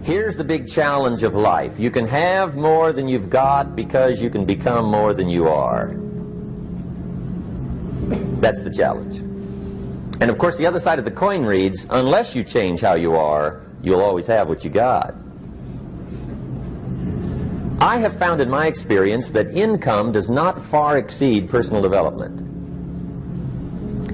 Here's the big challenge of life. You can have more than you've got because you can become more than you are. That's the challenge. And of course the other side of the coin reads, unless you change how you are, you'll always have what you got. I have found in my experience that income does not far exceed personal development.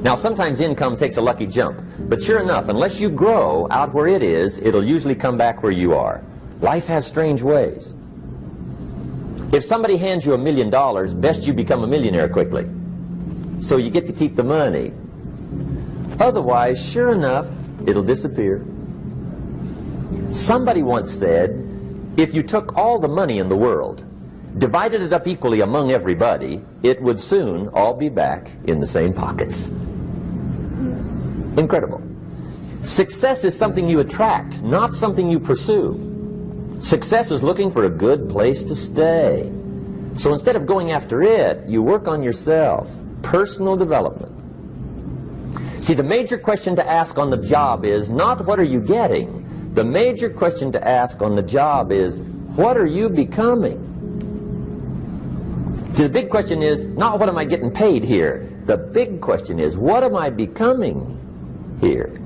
Now sometimes income takes a lucky jump, but sure enough, unless you grow out where it is, it'll usually come back where you are. Life has strange ways. If somebody hands you $1 million, best you become a millionaire quickly, so you get to keep the money. Otherwise, sure enough, it'll disappear. Somebody once said, if you took all the money in the world, divided it up equally among everybody, it would soon all be back in the same pockets. Incredible. Success is something you attract, not something you pursue. Success is looking for a good place to stay. So instead of going after it, you work on yourself. Personal development. See, the major question to ask on the job is not what are you getting. The major question to ask on the job is what are you becoming? See, the big question is not what am I getting paid here. The big question is what am I becoming here?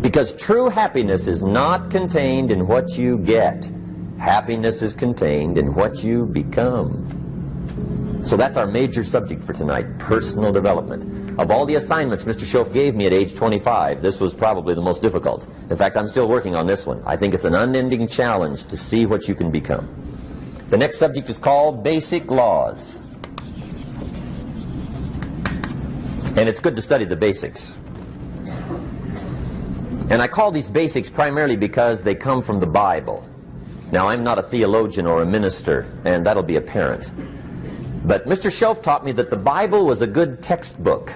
Because true happiness is not contained in what you get. Happiness is contained in what you become. So that's our major subject for tonight, personal development. Of all the assignments Mr. Shoaff gave me at age 25, this was probably the most difficult. In fact, I'm still working on this one. I think it's an unending challenge to see what you can become. The next subject is called Basic Laws. And it's good to study the basics. And I call these basics primarily because they come from the Bible. Now, I'm not a theologian or a minister, and that'll be apparent. But Mr. Shoaff taught me that the Bible was a good textbook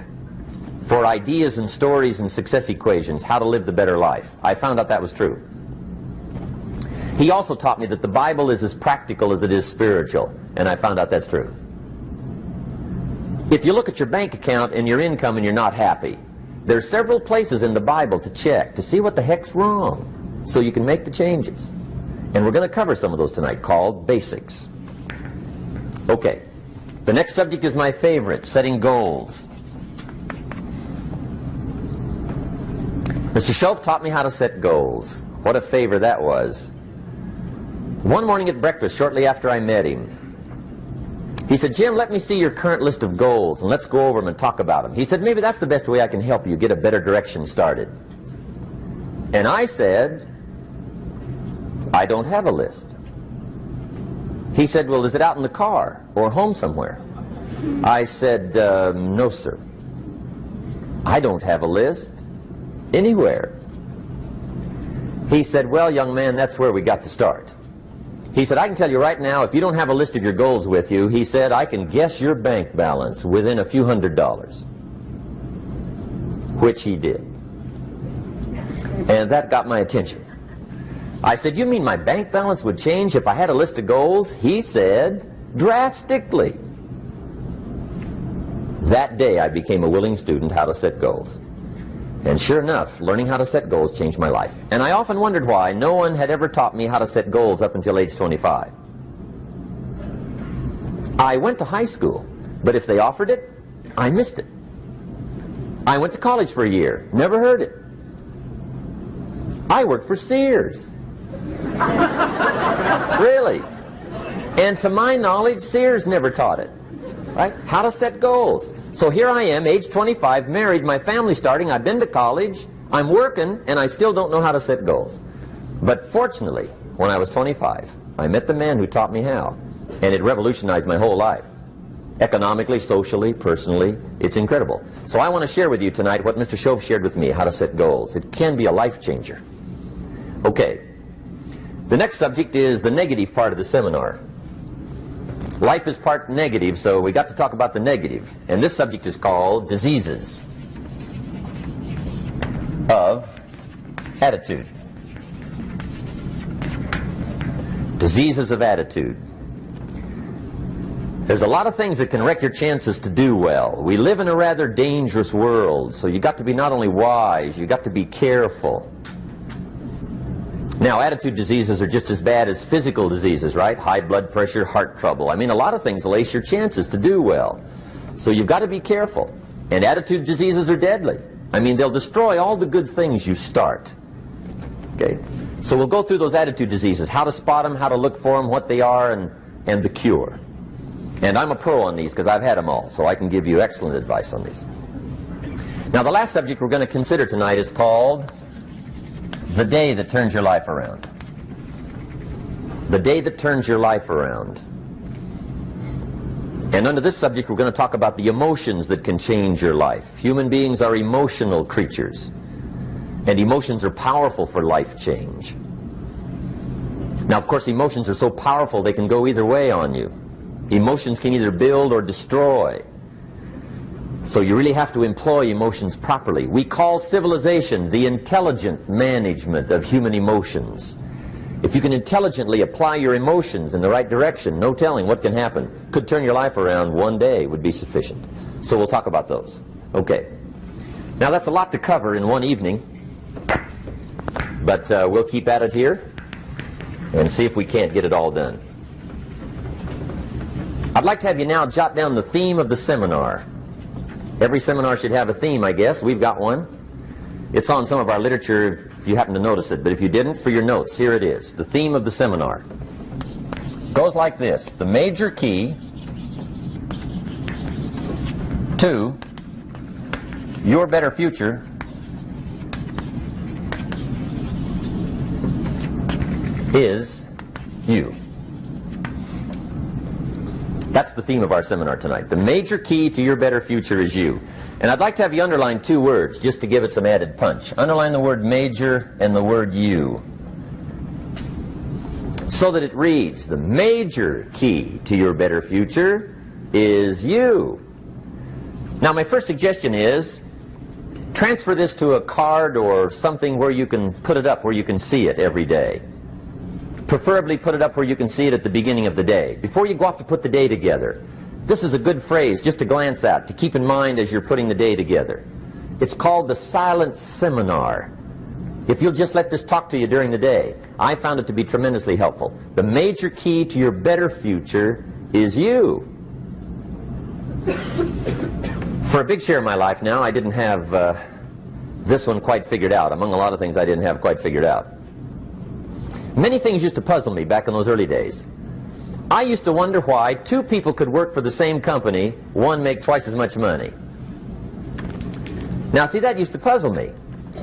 for ideas and stories and success equations, how to live the better life. I found out that was true. He also taught me that the Bible is as practical as it is spiritual, and I found out that's true. If you look at your bank account and your income and you're not happy, there are several places in the Bible to check to see what the heck's wrong so you can make the changes. And we're going to cover some of those tonight, called basics. Okay. The next subject is my favorite, setting goals. Mr. Shoaff taught me how to set goals. What a favor that was. One morning at breakfast, shortly after I met him, he said, Jim, let me see your current list of goals, and let's go over them and talk about them. He said, maybe that's the best way I can help you get a better direction started. And I said, I don't have a list. He said, well, is it out in the car or home somewhere? I said, no, sir. I don't have a list anywhere. He said, well, young man, that's where we got to start. He said, I can tell you right now, if you don't have a list of your goals with you, he said, I can guess your bank balance within a few $100s. Which he did. And that got my attention. I said, you mean my bank balance would change if I had a list of goals? He said, drastically. That day I became a willing student how to set goals. And sure enough, learning how to set goals changed my life. And I often wondered why no one had ever taught me how to set goals up until age 25. I went to high school, but if they offered it, I missed it. I went to college for a year, never heard it. I worked for Sears. Really. And to my knowledge, Sears never taught it. Right? How to set goals. So here I am, age 25, married, my family's starting, I've been to college, I'm working, and I still don't know how to set goals. But fortunately, when I was 25, I met the man who taught me how, and it revolutionized my whole life. Economically, socially, personally, it's incredible. So I want to share with you tonight what Mr. Shoaff shared with me, how to set goals. It can be a life changer. Okay. The next subject is the negative part of the seminar. Life is part negative, so we got to talk about the negative. And this subject is called diseases of attitude. Diseases of attitude. There's a lot of things that can wreck your chances to do well. We live in a rather dangerous world, so you got to be not only wise, you got to be careful. Now, attitude diseases are just as bad as physical diseases, right? High blood pressure, heart trouble. I mean, a lot of things will ace your chances to do well. So you've got to be careful. And attitude diseases are deadly. I mean, they'll destroy all the good things you start. Okay? So we'll go through those attitude diseases, how to spot them, how to look for them, what they are, and the cure. And I'm a pro on these because I've had them all, so I can give you excellent advice on these. Now, the last subject we're going to consider tonight is called the day that turns your life around. The day that turns your life around. And under this subject, we're going to talk about the emotions that can change your life. Human beings are emotional creatures, and emotions are powerful for life change. Now, of course, emotions are so powerful they can go either way on you. Emotions can either build or destroy. So you really have to employ emotions properly. We call civilization the intelligent management of human emotions. If you can intelligently apply your emotions in the right direction, no telling what can happen. Could turn your life around one day would be sufficient. So we'll talk about those. Okay. Now that's a lot to cover in one evening, but we'll keep at it here and see if we can't get it all done. I'd like to have you now jot down the theme of the seminar. Every seminar should have a theme, I guess. We've got one. It's on some of our literature if you happen to notice it, but if you didn't, for your notes, here it is. The theme of the seminar goes like this: the major key to your better future is you. That's the theme of our seminar tonight. The major key to your better future is you. And I'd like to have you underline two words just to give it some added punch. Underline the word major and the word you, so that it reads, the major key to your better future is you. Now, my first suggestion is transfer this to a card or something where you can put it up, where you can see it every day. Preferably put it up where you can see it at the beginning of the day, before you go off to put the day together. This is a good phrase just to glance at, to keep in mind as you're putting the day together. It's called the silent seminar. If you'll just let this talk to you during the day, I found it to be tremendously helpful. The major key to your better future is you. For a big share of my life now, I didn't have this one quite figured out, among a lot of things I didn't have quite figured out. Many things used to puzzle me back in those early days. I used to wonder why two people could work for the same company, one make twice as much money. Now, see, that used to puzzle me.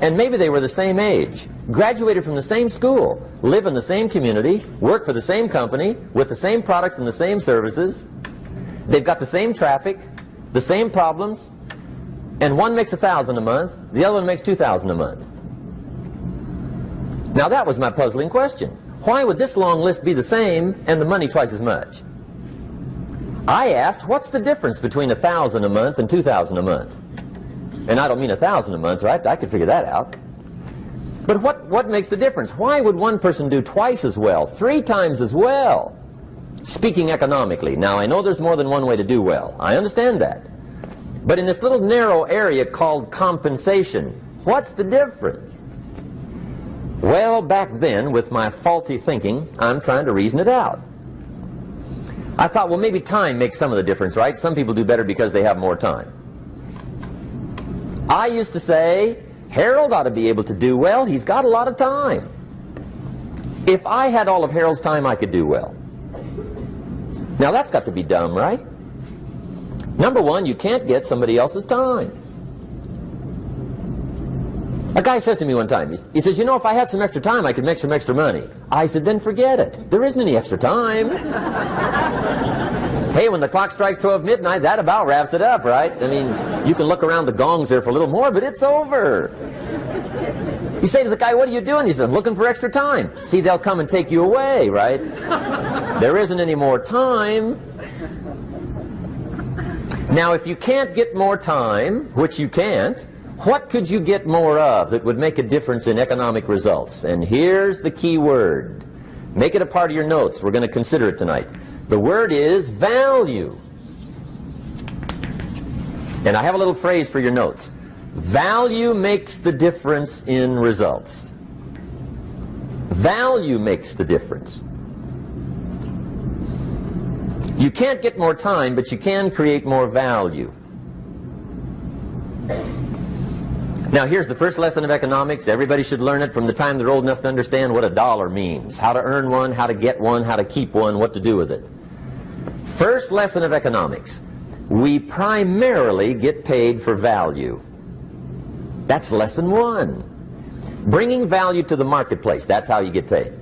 And maybe they were the same age, graduated from the same school, live in the same community, work for the same company, with the same products and the same services. They've got the same traffic, the same problems, and one makes $1,000 a month, the other one makes $2,000 a month. Now that was my puzzling question. Why would this long list be the same and the money twice as much? I asked, what's the difference between $1,000 a month and $2,000 a month? And I don't mean $1,000 a month, right? I could figure that out. But what makes the difference? Why would one person do twice as well, 3 times as well? Speaking economically. Now, I know there's more than one way to do well. I understand that. But in this little narrow area called compensation, what's the difference? Well, back then, with my faulty thinking, I'm trying to reason it out. I thought, well, maybe time makes some of the difference, right? Some people do better because they have more time. I used to say, Harold ought to be able to do well. He's got a lot of time. If I had all of Harold's time, I could do well. Now, that's got to be dumb, right? Number one, you can't get somebody else's time. A guy says to me one time, he says, you know, if I had some extra time, I could make some extra money. I said, then forget it. There isn't any extra time. Hey, when the clock strikes 12 midnight, that about wraps it up, right? I mean, you can look around the gongs there for a little more, but it's over. You say to the guy, what are you doing? He says, I'm looking for extra time. See, they'll come and take you away, right? There isn't any more time. Now, if you can't get more time, which you can't, what could you get more of that would make a difference in economic results? And here's the key word. Make it a part of your notes. We're going to consider it tonight. The word is value. And I have a little phrase for your notes. Value makes the difference in results. Value makes the difference. You can't get more time, but you can create more value. Now here's the first lesson of economics. Everybody should learn it from the time they're old enough to understand what a dollar means. How to earn one, how to get one, how to keep one, what to do with it. First lesson of economics. We primarily get paid for value. That's lesson one. Bringing value to the marketplace, that's how you get paid.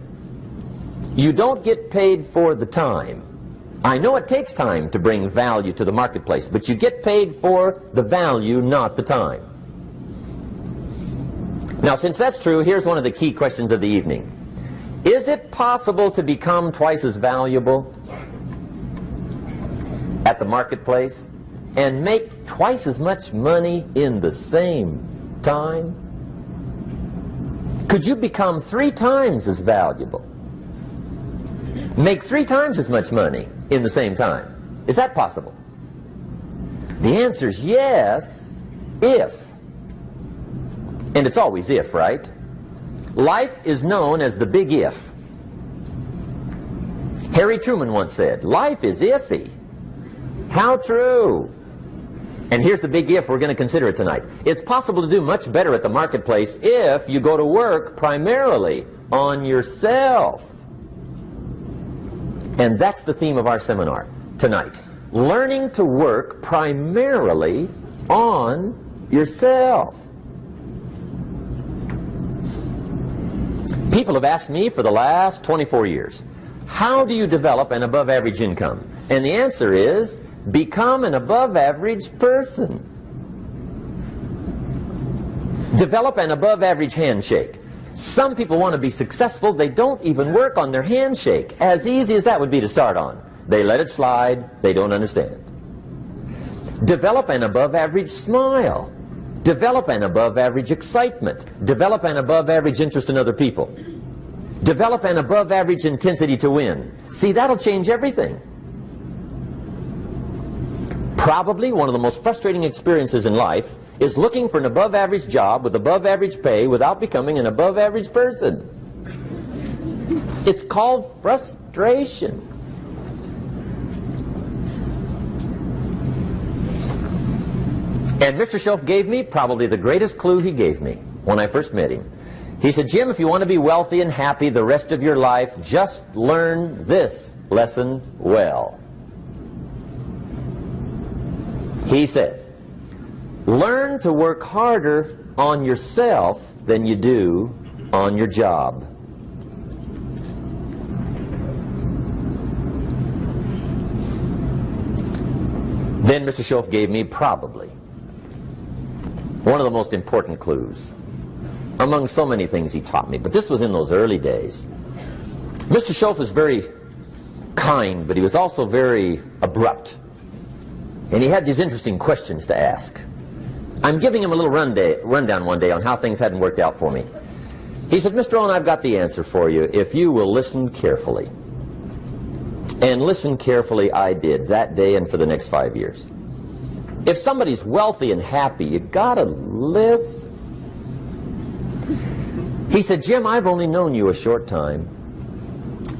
You don't get paid for the time. I know it takes time to bring value to the marketplace, but you get paid for the value, not the time. Now, since that's true, here's one of the key questions of the evening. Is it possible to become twice as valuable at the marketplace and make twice as much money in the same time? Could you become 3 times as valuable? Make 3 times as much money in the same time? Is that possible? The answer is yes, if. And it's always if, right? Life is known as the big if. Harry Truman once said, life is iffy. How true. And here's the big if we're going to consider it tonight. It's possible to do much better at the marketplace if you go to work primarily on yourself. And that's the theme of our seminar tonight. Learning to work primarily on yourself. People have asked me for the last 24 years, how do you develop an above-average income? And the answer is, become an above-average person. Develop an above-average handshake. Some people want to be successful, they don't even work on their handshake. As easy as that would be to start on. They let it slide, they don't understand. Develop an above-average smile. Develop an above-average excitement. Develop an above-average interest in other people. Develop an above-average intensity to win. See, that'll change everything. Probably one of the most frustrating experiences in life is looking for an above-average job with above-average pay without becoming an above-average person. It's called frustration. And Mr. Shoaff gave me probably the greatest clue he gave me when I first met him. He said, Jim, if you want to be wealthy and happy the rest of your life, just learn this lesson well. He said, learn to work harder on yourself than you do on your job. Then Mr. Shoaff gave me probably one of the most important clues among so many things he taught me, but this was in those early days. Mr. Shoaff was very kind, but he was also very abrupt. And he had these interesting questions to ask. I'm giving him a little rundown one day on how things hadn't worked out for me. He said, Mr. Rohn, I've got the answer for you if you will listen carefully. And listen carefully I did that day and for the next 5 years. If somebody's wealthy and happy, you gotta listen. He said, Jim, I've only known you a short time.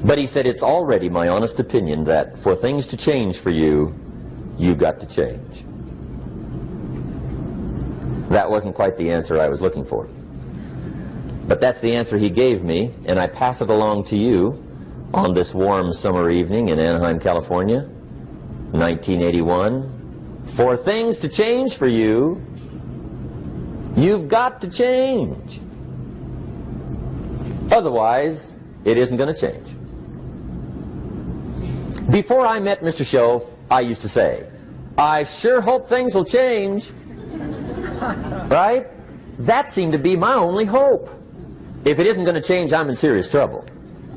But he said, it's already my honest opinion that for things to change for you, you've got to change. That wasn't quite the answer I was looking for. But that's the answer he gave me, and I pass it along to you on this warm summer evening in Anaheim, California, 1981. For things to change for you, you've got to change. Otherwise, it isn't going to change. Before I met Mr. Shoaff, I used to say, I sure hope things will change. Right? That seemed to be my only hope. If it isn't going to change, I'm in serious trouble.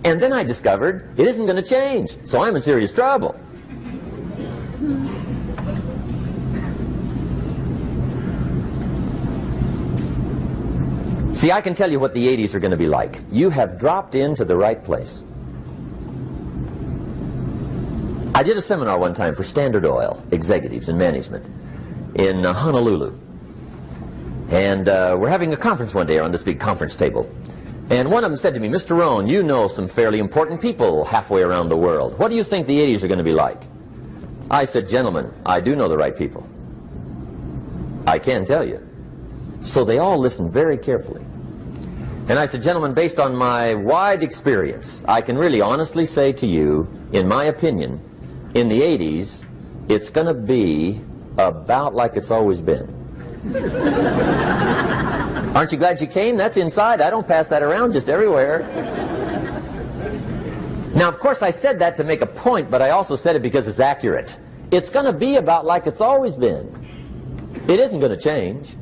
And then I discovered it isn't going to change, so I'm in serious trouble. See, I can tell you what the 80s are going to be like. You have dropped into the right place. I did a seminar one time for Standard Oil executives and management in Honolulu. And we're having a conference one day around this big conference table. And one of them said to me, Mr. Rohn, you know some fairly important people halfway around the world. What do you think the 80s are going to be like? I said, gentlemen, I do know the right people. I can tell you. So they all listened very carefully. And I said, gentlemen, based on my wide experience, I can really honestly say to you, in my opinion, in the 80s, it's going to be about like it's always been. Aren't you glad you came? That's inside. I don't pass that around just everywhere. Now, of course, I said that to make a point, but I also said it because it's accurate. It's going to be about like it's always been. It isn't going to change.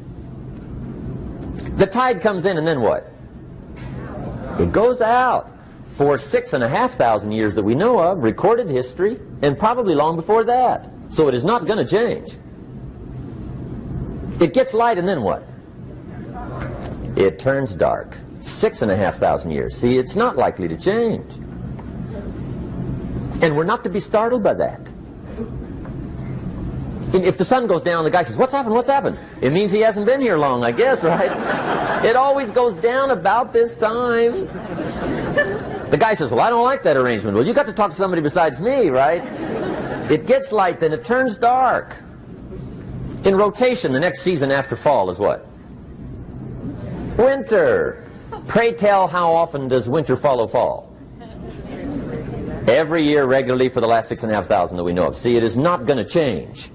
The tide comes in, and then what? It goes out. For 6,500 years that we know of, recorded history, and probably long before that. So it is not going to change. It gets light, and then what? It turns dark. 6,500 years. See, it's not likely to change. And we're not to be startled by that. If the sun goes down, the guy says, what's happened, what's happened? It means he hasn't been here long, I guess, right? It always goes down about this time. The guy says, well, I don't like that arrangement. Well, you got to talk to somebody besides me, right? It gets light, then it turns dark. In rotation, the next season after fall is what? Winter. Pray tell, how often does winter follow fall? Every year regularly for the last 6,500 that we know of. See, it is not going to change.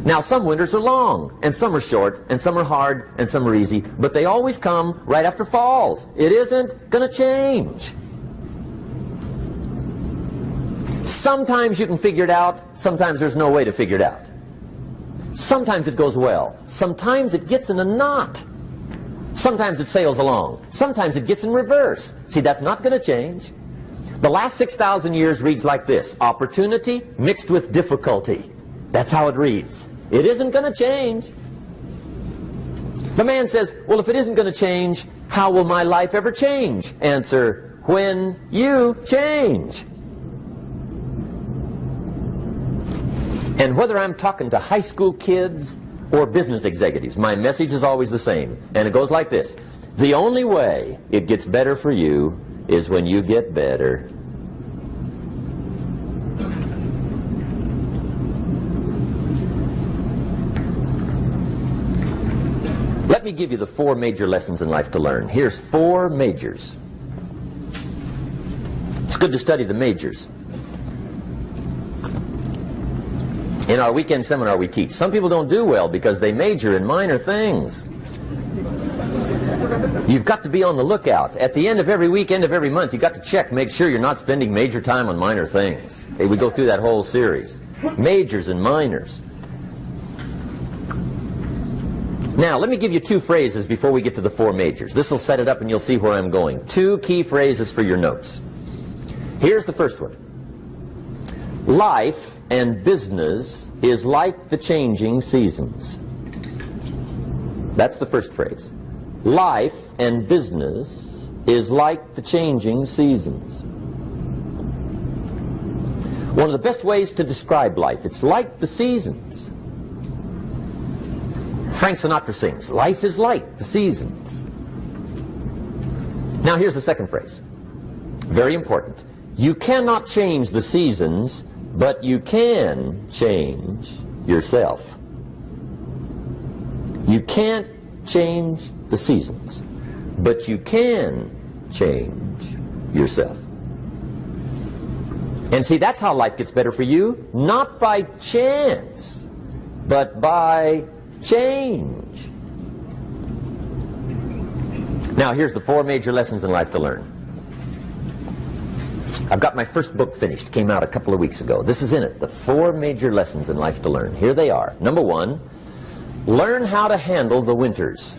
Now, some winters are long, and some are short, and some are hard, and some are easy, but they always come right after falls. It isn't going to change. Sometimes you can figure it out, sometimes there's no way to figure it out. Sometimes it goes well, sometimes it gets in a knot. Sometimes it sails along, sometimes it gets in reverse. See, that's not going to change. The last 6,000 years reads like this: opportunity mixed with difficulty. That's how it reads. It isn't going to change. The man says, well, if it isn't going to change, how will my life ever change? Answer, when you change. And whether I'm talking to high school kids or business executives, my message is always the same. And it goes like this: the only way it gets better for you is when you get better. Let me give you the 4 major lessons in life to learn. Here's 4 majors. It's good to study the majors. In our weekend seminar we teach. Some people don't do well because they major in minor things. You've got to be on the lookout. At the end of every week, end of every month, you've got to check, make sure you're not spending major time on minor things. We go through that whole series. Majors and minors. Now, let me give you 2 phrases before we get to the 4 majors. This will set it up and you'll see where I'm going. 2 key phrases for your notes. Here's the first one. Life and business is like the changing seasons. That's the first phrase. Life and business is like the changing seasons. One of the best ways to describe life, it's like the seasons. Frank Sinatra sings, life is like the seasons. Now here's the second phrase. Very important. You cannot change the seasons, but you can change yourself. You can't change the seasons, but you can change yourself. And see, that's how life gets better for you, not by chance, but by change. Now, here's the 4 major lessons in life to learn. I've got my first book finished. Came out a couple of weeks ago. This is in it. The 4 major lessons in life to learn. Here they are. Number 1, learn how to handle the winters.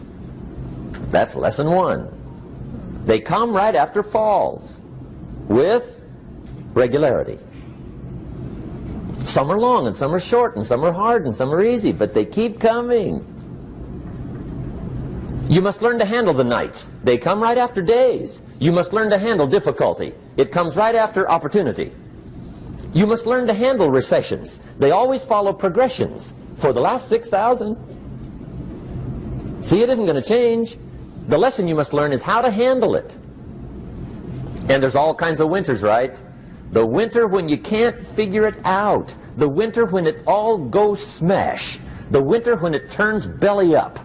That's lesson 1. They come right after falls with regularity. Some are long and some are short and some are hard and some are easy, but they keep coming. You must learn to handle the nights. They come right after days. You must learn to handle difficulty. It comes right after opportunity. You must learn to handle recessions. They always follow progressions. For the last 6,000. See, it isn't going to change. The lesson you must learn is how to handle it. And there's all kinds of winters, right? The winter when you can't figure it out. The winter when it all goes smash. The winter when it turns belly up.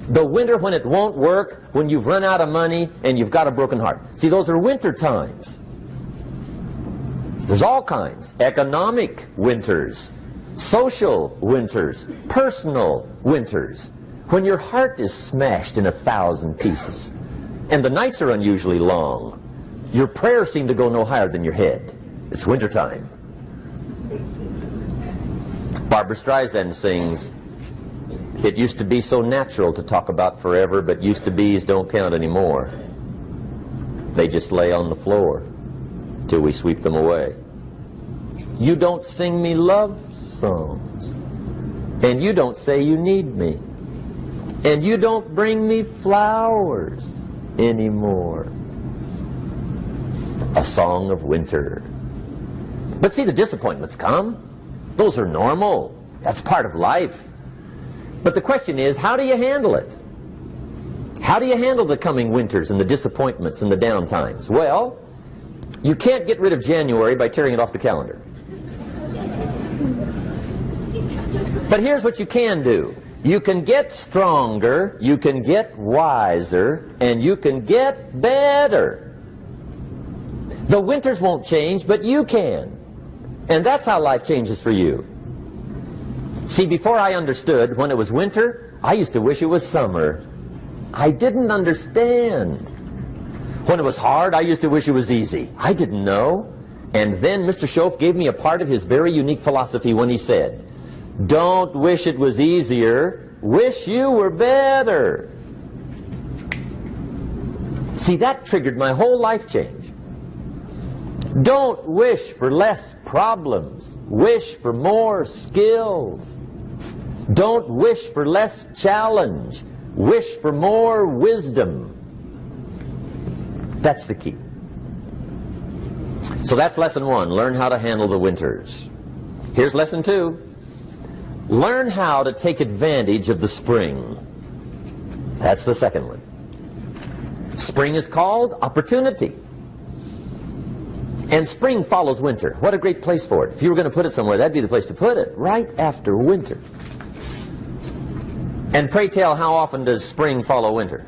The winter when it won't work, when you've run out of money and you've got a broken heart. See, those are winter times. There's all kinds. Economic winters, social winters, personal winters. When your heart is smashed in 1,000 pieces and the nights are unusually long, your prayers seem to go no higher than your head. It's wintertime. Barbara Streisand sings, "It used to be so natural to talk about forever, but used to be's don't count anymore. They just lay on the floor till we sweep them away. You don't sing me love songs, and you don't say you need me, and you don't bring me flowers anymore." A song of winter. But see, the disappointments come. Those are normal. That's part of life. But the question is, how do you handle it? How do you handle the coming winters and the disappointments and the down times? Well, you can't get rid of January by tearing it off the calendar. But here's what you can do. You can get stronger, you can get wiser, and you can get better. The winters won't change, but you can. And that's how life changes for you. See, before I understood, when it was winter, I used to wish it was summer. I didn't understand. When it was hard, I used to wish it was easy. I didn't know. And then Mr. Shoaff gave me a part of his very unique philosophy when he said, "Don't wish it was easier, wish you were better." See, that triggered my whole life change. Don't wish for less problems, wish for more skills. Don't wish for less challenge, wish for more wisdom. That's the key. So that's lesson one, learn how to handle the winters. Here's lesson two, learn how to take advantage of the spring. That's the second one. Spring is called opportunity. And spring follows winter. What a great place for it. If you were going to put it somewhere, that'd be the place to put it, right after winter. And pray tell, how often does spring follow winter?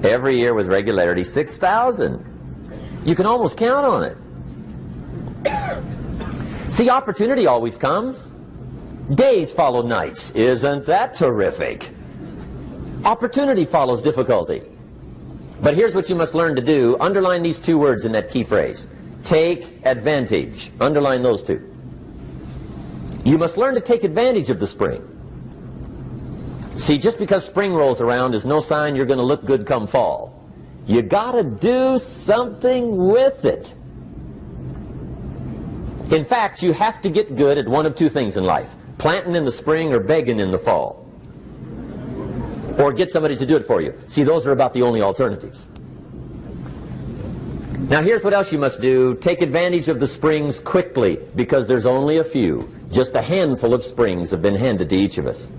Every year with regularity, 6,000. You can almost count on it. See, opportunity always comes. Days follow nights. Isn't that terrific? Opportunity follows difficulty. But here's what you must learn to do. Underline these two words in that key phrase. Take advantage. Underline those two. You must learn to take advantage of the spring. See, just because spring rolls around is no sign you're going to look good come fall. You got to do something with it. In fact, you have to get good at one of two things in life. Planting in the spring or begging in the fall. Or get somebody to do it for you. See, those are about the only alternatives. Now here's what else you must do. Take advantage of the springs quickly, because there's only a few. Just a handful of springs have been handed to each of us.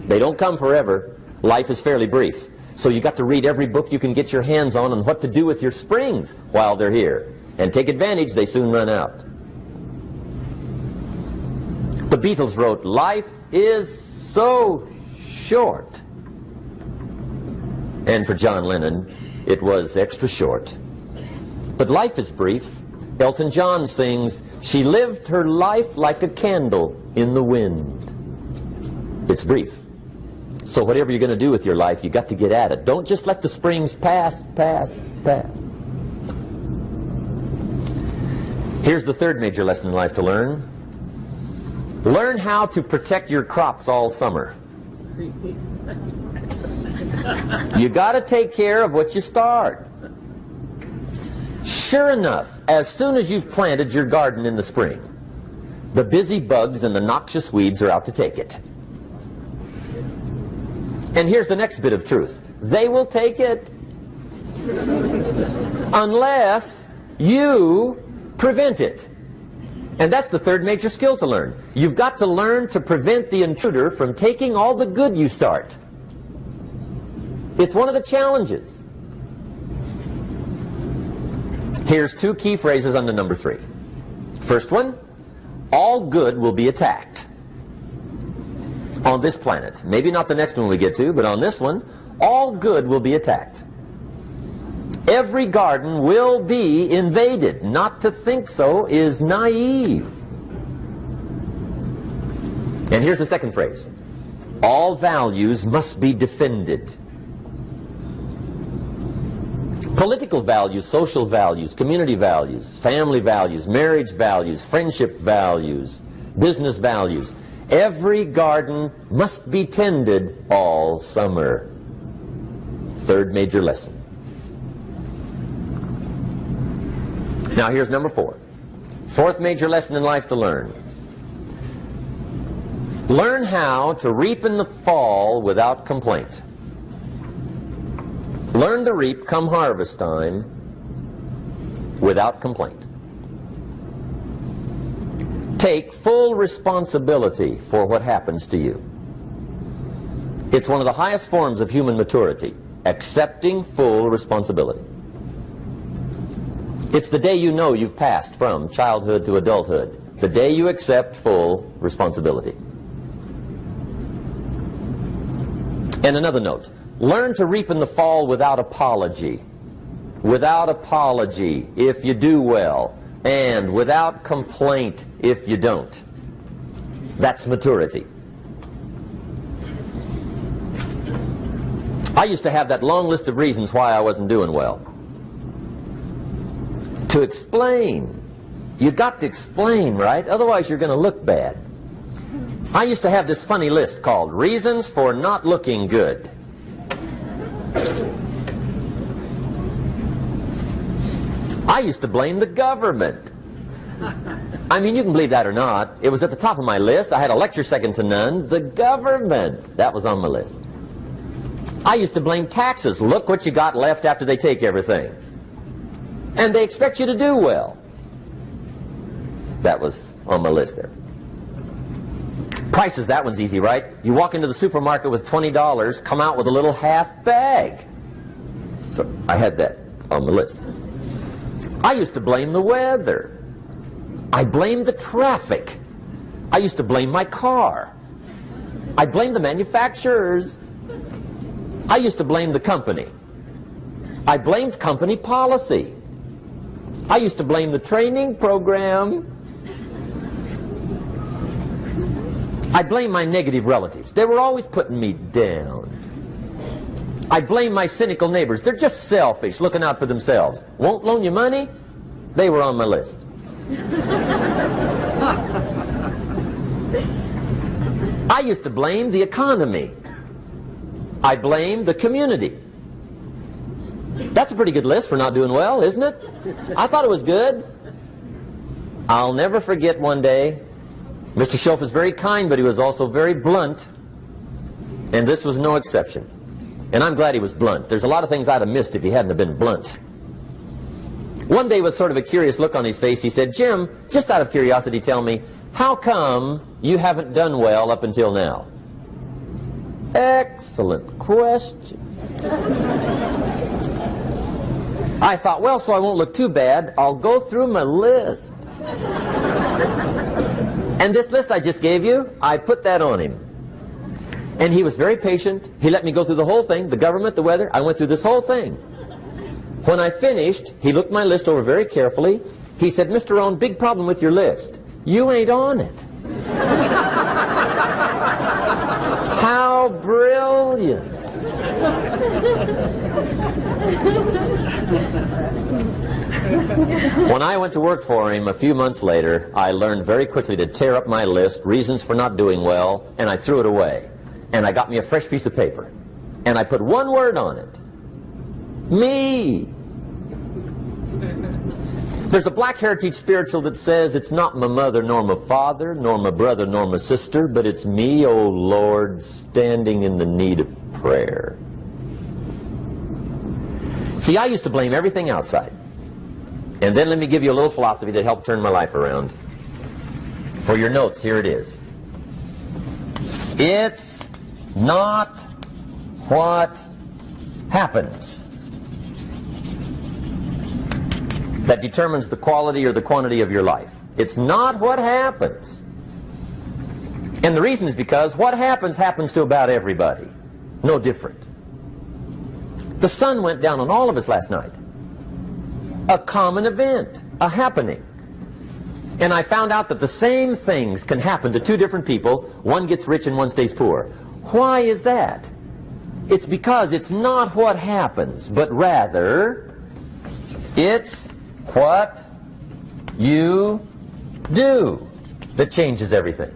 They don't come forever. Life is fairly brief. So you got to read every book you can get your hands on what to do with your springs while they're here. And take advantage, they soon run out. The Beatles wrote, "Life is so short." And for John Lennon, it was extra short. But life is brief. Elton John sings, "She lived her life like a candle in the wind." It's brief. So whatever you're going to do with your life, you got to get at it. Don't just let the springs pass. Here's the third major lesson in life to learn. Learn how to protect your crops all summer. You got to take care of what you start. Sure enough, as soon as you've planted your garden in the spring, the busy bugs and the noxious weeds are out to take it. And here's the next bit of truth. They will take it unless you prevent it. And that's the third major skill to learn. You've got to learn to prevent the intruder from taking all the good you start. It's one of the challenges. Here's two key phrases under number 3. First one, all good will be attacked on this planet. Maybe not the next one we get to, but on this one, all good will be attacked. Every garden will be invaded. Not to think so is naive. And here's the second phrase. All values must be defended. Political values, social values, community values, family values, marriage values, friendship values, business values. Every garden must be tended all summer. Third major lesson. Now here's number 4. Fourth major lesson in life to learn. Learn how to reap in the fall without complaint. Learn to reap come harvest time without complaint. Take full responsibility for what happens to you. It's one of the highest forms of human maturity, accepting full responsibility. It's the day you know you've passed from childhood to adulthood, the day you accept full responsibility. And another note, learn to reap in the fall without apology. Without apology if you do well, and without complaint if you don't. That's maturity. I used to have that long list of reasons why I wasn't doing well. To explain. You got to explain, right? Otherwise you're going to look bad. I used to have this funny list called Reasons for Not Looking Good. I used to blame the government. I mean, you can believe that or not. It was at the top of my list. I had a lecture second to none. The government. That was on my list. I used to blame taxes. Look what you got left after they take everything. And they expect you to do well. That was on my list there. Prices, that one's easy, right? You walk into the supermarket with $20, come out with a little half bag. So I had that on the list. I used to blame the weather. I blamed the traffic. I used to blame my car. I blamed the manufacturers. I used to blame the company. I blamed company policy. I used to blame the training program. I blame my negative relatives. They were always putting me down. I blame my cynical neighbors. They're just selfish, looking out for themselves. Won't loan you money? They were on my list. I used to blame the economy. I blamed the community. That's a pretty good list for not doing well, isn't it? I thought it was good. I'll never forget one day, Mr. Shoaff was very kind, but he was also very blunt, and this was no exception. And I'm glad he was blunt. There's a lot of things I'd have missed if he hadn't have been blunt. One day, with sort of a curious look on his face, he said, "Jim, just out of curiosity, tell me, how come you haven't done well up until now?" Excellent question. I thought, well, so I won't look too bad, I'll go through my list. And this list I just gave you, I put that on him. And he was very patient. He let me go through the whole thing, the government, the weather. I went through this whole thing. When I finished, he looked my list over very carefully. He said, "Mr. Rohn, big problem with your list. You ain't on it." How brilliant. When I went to work for him a few months later, I learned very quickly to tear up my list, reasons for not doing well, and I threw it away. And I got me a fresh piece of paper. And I put one word on it. Me. There's a Black Heritage spiritual that says, "It's not my mother nor my father, nor my brother nor my sister, but it's me, oh Lord, standing in the need of prayer." See, I used to blame everything outside. And then let me give you a little philosophy that helped turn my life around. For your notes, here it is. It's not what happens that determines the quality or the quantity of your life. It's not what happens. And the reason is because what happens happens to about everybody. No different. The sun went down on all of us last night. A common event, a happening. And I found out that the same things can happen to two different people. One gets rich and one stays poor. Why is that? It's because it's not what happens, but rather it's what you do that changes everything.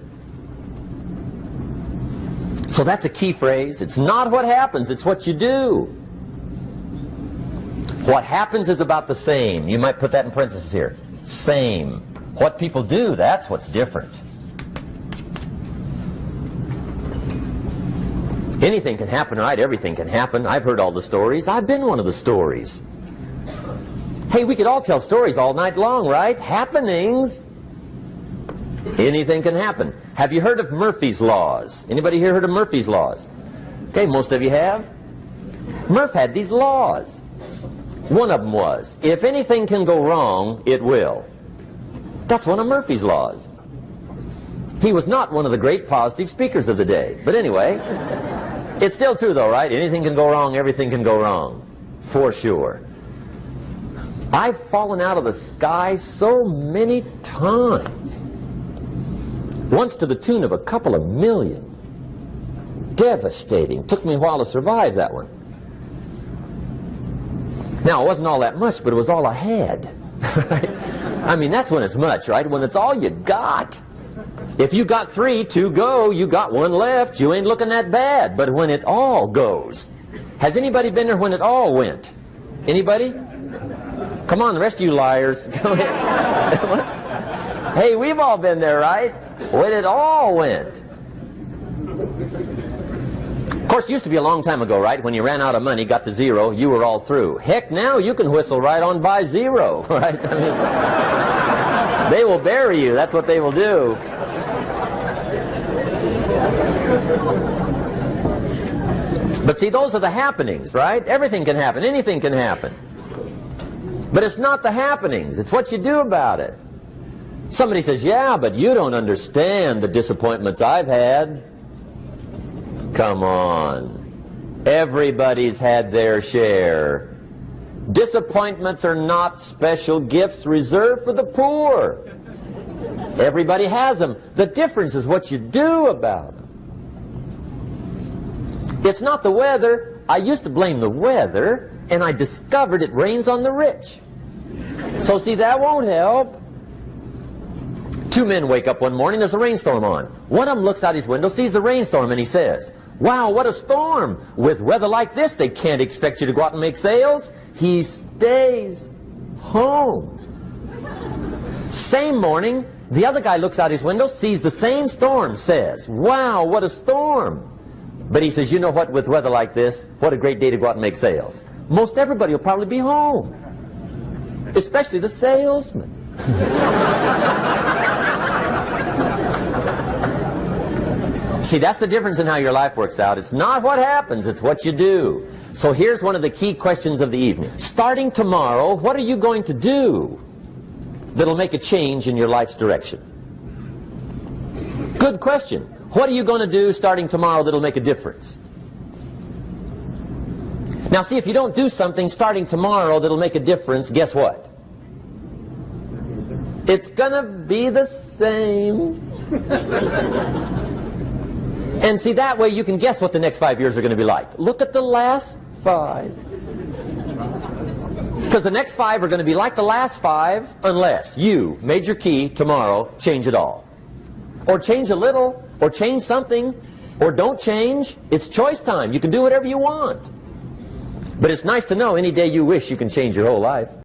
So that's a key phrase. It's not what happens, it's what you do. What happens is about the same. You might put that in parentheses here. Same. What people do, that's what's different. Anything can happen, right? Everything can happen. I've heard all the stories. I've been one of the stories. Hey, we could all tell stories all night long, right? Happenings. Anything can happen. Have you heard of Murphy's Laws? Anybody here heard of Murphy's Laws? Okay, most of you have. Murph had these laws. One of them was, if anything can go wrong, it will. That's one of Murphy's Laws. He was not one of the great positive speakers of the day. But anyway, it's still true though, right? Anything can go wrong, everything can go wrong. For sure. I've fallen out of the sky so many times. Once to the tune of a couple of million. Devastating. Took me a while to survive that one. Now, it wasn't all that much, but it was all I had. Right? I mean, that's when it's much, right? When it's all you got. If you got 3, 2 go, you got 1 left, you ain't looking that bad. But when it all goes, has anybody been there when it all went? Anybody? Come on, the rest of you liars. Go ahead. Hey, we've all been there, right? When it all went. Of course, it used to be a long time ago, right? When you ran out of money, got to 0, you were all through. Heck, now you can whistle right on by 0, right? I mean, they will bury you. That's what they will do. But see, those are the happenings, right? Everything can happen. Anything can happen. But it's not the happenings. It's what you do about it. Somebody says, yeah, but you don't understand the disappointments I've had. Come on. Everybody's had their share. Disappointments are not special gifts reserved for the poor. Everybody has them. The difference is what you do about them. It's not the weather. I used to blame the weather, and I discovered it rains on the rich. So see, that won't help. 2 men wake up one morning, there's a rainstorm on. One of them looks out his window, sees the rainstorm, and he says, wow, what a storm. With weather like this, they can't expect you to go out and make sales. He stays home. Same morning, the other guy looks out his window, sees the same storm, says, wow, what a storm. But he says, you know what, with weather like this, what a great day to go out and make sales. Most everybody will probably be home, especially the salesman. See, that's the difference in how your life works out. It's not what happens, it's what you do. So here's one of the key questions of the evening. Starting tomorrow, what are you going to do that'll make a change in your life's direction? Good question. What are you going to do starting tomorrow that'll make a difference? Now see, if you don't do something starting tomorrow that'll make a difference, guess what? It's gonna be the same. And see, that way you can guess what the next 5 years are going to be like. Look at the last 5. Because the next 5 are going to be like the last 5 unless you, major key, tomorrow, change it all. Or change a little, or change something, or don't change. It's choice time. You can do whatever you want. But it's nice to know any day you wish you can change your whole life.